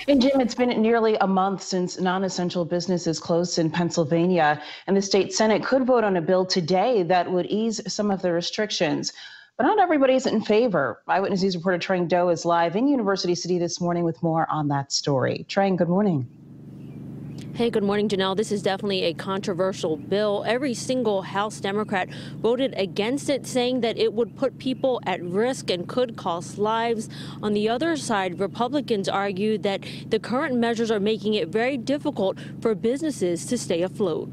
And Jim, it's been nearly a month since non-essential businesses closed in Pennsylvania, and the state Senate could vote on a bill today that would ease some of the restrictions. But not everybody's in favor. Eyewitness News reporter Trang Do is live in University City this morning with more on that story. Trang, good morning. Hey, good morning, Janelle. This is definitely a controversial bill. Every single House Democrat voted against it, saying that it would put people at risk and could cost lives. On the other side, Republicans argue that the current measures are making it very difficult for businesses to stay afloat.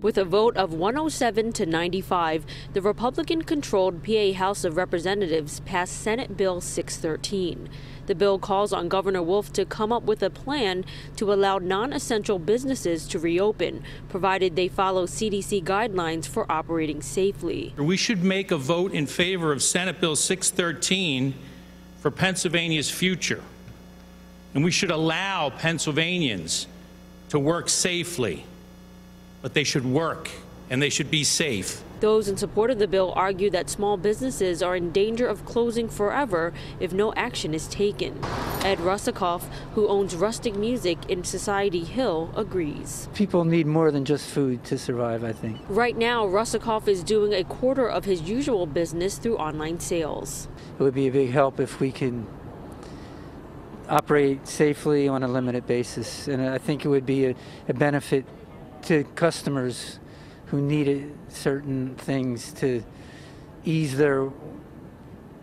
With a vote of 107 to 95, the Republican-controlled PA House of Representatives passed Senate Bill 613. The bill calls on Governor Wolf to come up with a plan to allow non-essential businesses to reopen, provided they follow CDC guidelines for operating safely. We should make a vote in favor of Senate Bill 613 for Pennsylvania's future. And we should allow Pennsylvanians to work safely. But they should work and they should be safe. Those in support of the bill argue that small businesses are in danger of closing forever if no action is taken. Ed Russakoff, who owns Rustic Music in Society Hill, agrees. People need more than just food to survive, I think. Right now, Russakoff is doing a quarter of his usual business through online sales. It would be a big help if we can operate safely on a limited basis, and I think it would be a benefit to customers who needed certain things to ease their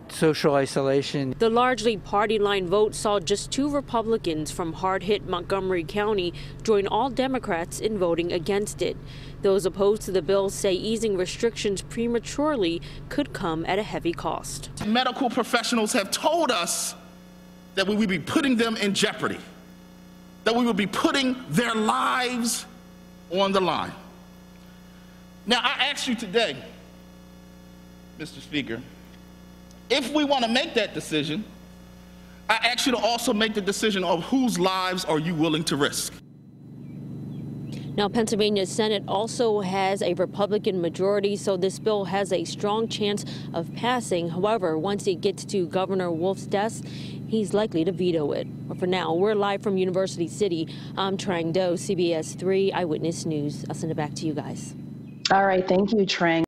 social isolation. The largely party-line vote saw just 2 Republicans from hard-hit Montgomery County join all Democrats in voting against it. Those opposed to the bill say easing restrictions prematurely could come at a heavy cost. Medical professionals have told us that we would be putting them in jeopardy, that we would be putting their lives on the line. Now, I ask you today, Mr. Speaker, if we want to make that decision, I ask you to also make the decision of whose lives are you willing to risk. Now, Pennsylvania's Senate also has a Republican majority, so this bill has a strong chance of passing. However, once it gets to Governor Wolf's desk, he's likely to veto it. But for now, we're live from University City. I'm Trang Do, CBS 3 Eyewitness News. I'll send it back to you guys. All right. Thank you, Trang.